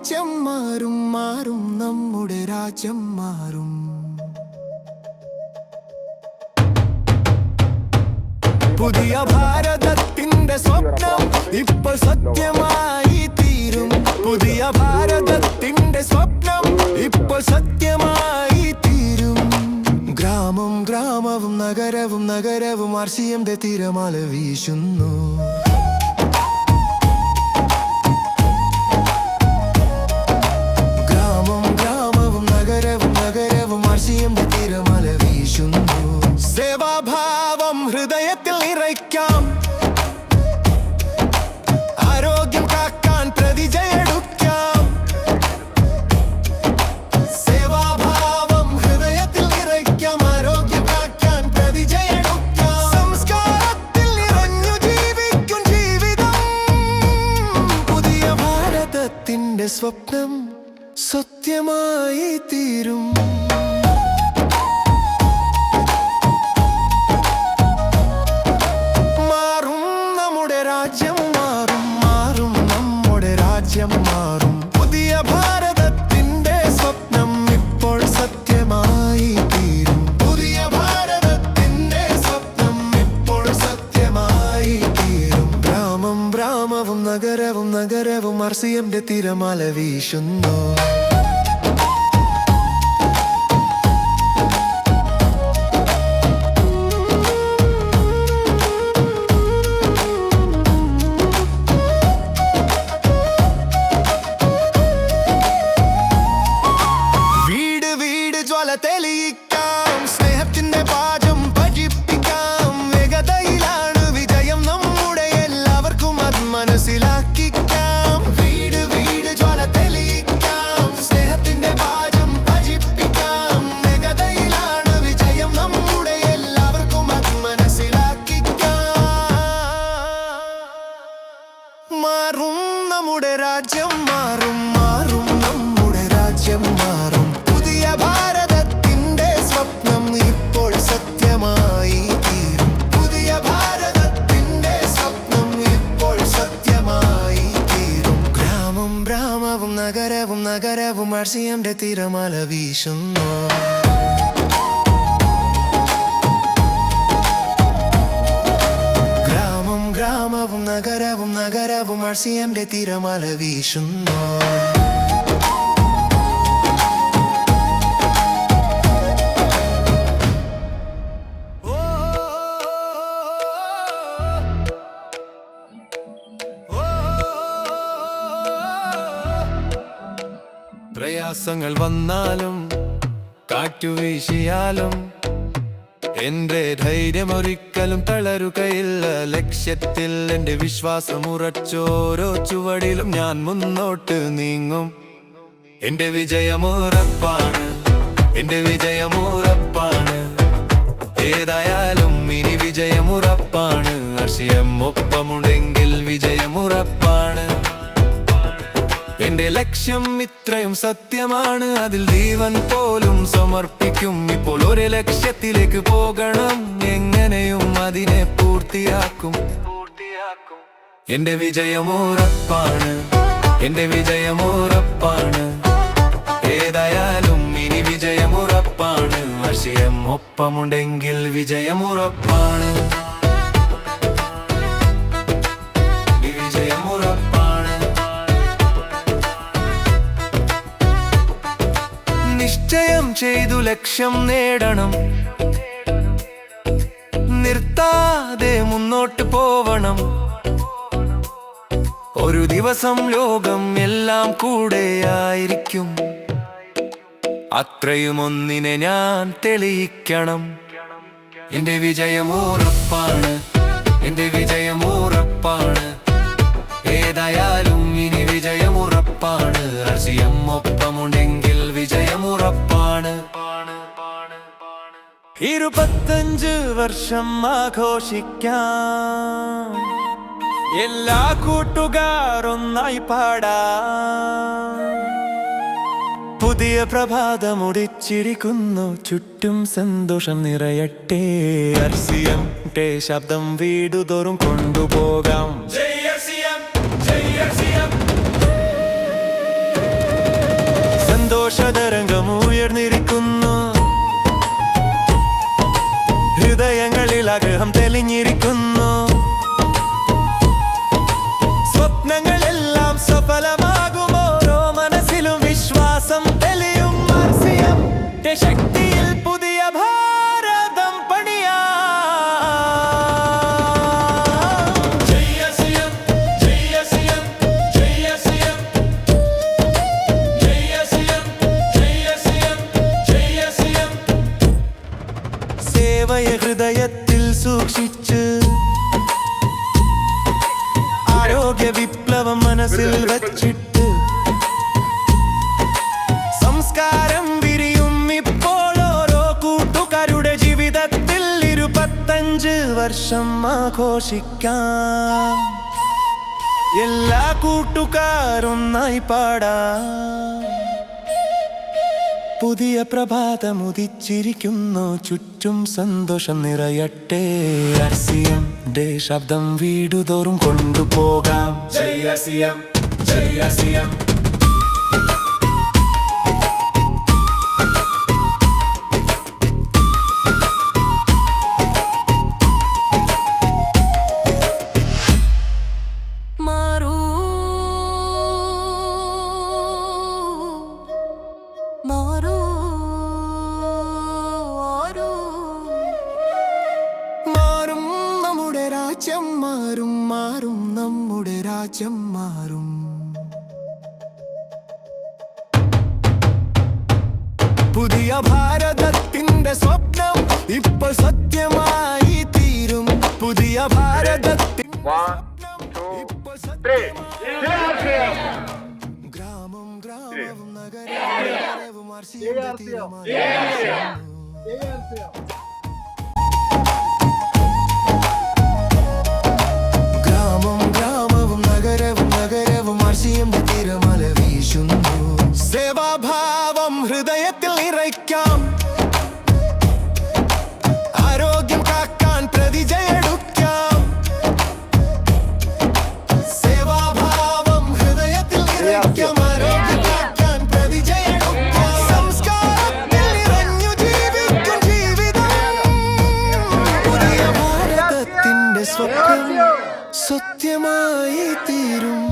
രാജ്യം മാറും മാറും നമ്മുടെ രാജ്യം മാറും. പുതിയ ഭാരതത്തിന്റെ സ്വപ്നം ഇപ്പോൾ സത്യമായി തീരും. പുതിയ ഭാരതത്തിന്റെ സ്വപ്നം ഇപ്പോൾ സത്യമായി തീരും. ഗ്രാമം ഗ്രാമവും നഗരവും നഗരവും RCM തിരമാല വീശുന്നു. ഗ്രാമം ഗ്രാമവും നഗരവും നഗരവും RCM തിരമാല വീശുന്നു. സേവാഭാവം ഹൃദയത്തിൽ നിറയ്ക്കാം. ആരോഗ്യം കാക്കാൻ പ്രതിജ്ഞയെടുക്കാം. സേവാഭാവം ഹൃദയത്തിൽ നിറയ്ക്കാം. ആരോഗ്യം കാക്കാൻ പ്രതിജ്ഞയെടുക്കാം. സംസ്കാരത്തിൽ നിറഞ്ഞു ജീവിക്കും ജീവിതം. പുതിയ ഭാരതത്തിന്റെ സ്വപ്നം സത്യമായി തീരും. രാജ്യം മാറും മാറും നമ്മുടെ രാജ്യം മാറും. പുതിയ ഭാരതത്തിന്റെ സ്വപ്നം ഇപ്പോൾ സത്യമായി തീരും. പുതിയ ഭാരതത്തിന്റെ സ്വപ്നം ഇപ്പോൾ സത്യമായി തീരും. ഗ്രാമം ഗ്രാമവും നഗരവും നഗരവും RCM തിരമാല വീശുന്നു. തെളിയിക്കാം. സ്നേഹത്തിന്റെ പാചം ഭജിപ്പിക്കാം. വേഗതയിലാണ് വിജയം നമ്മുടെ എല്ലാവർക്കും അത് മനസ്സിലാക്കിക്കാം. വീട് വീട് ജ്വാല തെളിയിക്കാം. സ്നേഹത്തിന്റെ പാചം ഭജിപ്പിക്കാം. വേഗതയിലാണ് വിജയം നമ്മുടെ എല്ലാവർക്കും അത് മനസ്സിലാക്കിക്കാം. മാറും നമ്മുടെ രാജ്യം മാറും മാറും നമ്മുടെ രാജ്യം മാറും. പുതിയ ഭാരതത്തിന്റെ സ്വപ്നം ഇപ്പോൾ സത്യമായി തീരും. പുതിയ ഭാരതത്തിന്റെ സ്വപ്നം ഇപ്പോൾ സത്യമായി തീരും. ഗ്രാമം ഗ്രാമവും നഗരവും നഗരവും RCM തിരമാല വീശുന്നു. ഗ്രാമം ഗ്രാമവും നഗരവും നഗരവും RCM തിരമാല വീശുന്നു. പ്രയാസങ്ങൾ വന്നാലും കാറ്റുവീശിയാലും എന്റെ ധൈര്യം ഒരിക്കലും തളരുകയില്ല. ലക്ഷ്യത്തിൽ എന്റെ വിശ്വാസം ഉറച്ചോരോ ചുവടിലും ഞാൻ മുന്നോട്ട് നീങ്ങും. എന്റെ വിജയമുറപ്പാണ്. എന്റെ വിജയമുറപ്പാണ്. ഏതായാലും ഇനി വിജയമുറപ്പാണ്. RCM ഒപ്പമുണ്ടെങ്കിൽ വിജയമുറപ്പാണ്. എന്റെ ലക്ഷ്യം ഇത്രയും സത്യമാണ്. അതിൽ ജീവൻ പോലും സമർപ്പിക്കും. ഇപ്പോൾ ഒരു ലക്ഷ്യത്തിലേക്ക് പോകണം. എങ്ങനെയും അതിനെ പൂർത്തിയാക്കും. എന്റെ വിജയമുറപ്പാണ്. എന്റെ വിജയമുറപ്പാണ്. ഏതായാലും ഇനി വിജയമുറപ്പാണ്. RCM ഒപ്പമുണ്ടെങ്കിൽ വിജയമുറപ്പാണ്. നിശ്ചയം ചെയ്തു ലക്ഷ്യം നേടണം. നിർത്താതെ മുന്നോട്ട് പോവണം. ഒരു ദിവസം ലോകം എല്ലാം കൂടെയായിരിക്കും. അത്രയും ഒന്നിനെ ഞാൻ തെളിയിക്കണം. എന്റെ വിജയമുറപ്പാണ്. എന്റെ വിജയമുറപ്പാണ്. ഏതായാലും ഇനി വിജയമുറപ്പാണ്. RCM ഒപ്പമുണ്ടെങ്കിൽ വിജയമുറപ്പാണ്. 25 വർഷം ആഘോഷിക്കാം. എല്ലാ കൂട്ടുകാരൊന്നായി പാടാം. പുതിയ പ്രഭാതമുടിച്ചിരിക്കുന്നു. ചുറ്റും സന്തോഷം നിറയട്ടെ. RCM ശബ്ദം വീടുതോറും കൊണ്ടുപോകാം. സന്തോഷതരംഗം ഉയർന്നിരിക്കുന്നു. ഹൃദയങ്ങളിൽ ആഗ്രഹം തെളിഞ്ഞിരിക്കുന്നു. സ്വപ്നങ്ങളെല്ലാം സഫലമാകും. ഓരോ മനസ്സിലും വിശ്വാസം തെളിയും. RCM ശക്തിയിൽ പുതിയ ഭാരതം പണിയാം. ജയ് RCM, ജയ് RCM, ജയ് RCM, ജയ് RCM, ജയ് RCM, ജയ് RCM. സേവയെ ഹൃദയത്തിൽ സൂക്ഷിച്ച് ആരോഗ്യ വിപ്ലവം മനസ്സിൽ വച്ചിട്ട് സംസ്കാരം വിരിയും ഇപ്പോൾ ഓരോ കൂട്ടുകാരുടെ ജീവിതത്തിൽ. 25 വർഷം ആഘോഷിക്കാം. എല്ലാ കൂട്ടുകാരൊന്നായി പാടാം. പുതിയ പ്രഭാതം ഉദിച്ചിരിക്കുന്നു. ചുറ്റും സന്തോഷം നിറയട്ടെ. RCM ന്റെ ശബ്ദം വീടുതോറും കൊണ്ടുപോകാം. ജയ് RCM, ജയ് RCM. മാറും നമ്മുടെ രാജ്യം, മാറും മാറും നമ്മുടെ രാജ്യം മാറും. പുതിയ ഭാരതത്തിന്റെ സ്വപ്നം ഇപ്പോൾ സത്യമായി തീരും. പുതിയ ഭാരതത്തിന്റെ ഇപ്പോൾ ഗ്രാമം ഗ്രാമവും നഗരവും RCM തീരുമാനം. RCM തിരമല വീശുന്നു. സേവാഭാവം ഹൃദയത്തിൽ നിറയ്ക്കാം. ആരോഗ്യം കാക്കാൻ പ്രതിജ്ഞയെടുക്കാം. സേവാഭാവം ഹൃദയത്തിൽ നിറയ്ക്കാം. ആരോഗ്യം കാക്കാൻ പ്രതിജ്ഞയെടുക്കാം. സംസ്കാരത്തിൽ നിറഞ്ഞു ജീവിക്കും ജീവിതം. പുതിയ ഭാരതത്തിന്റെ സ്വപ്നം സത്യമായി തീരും.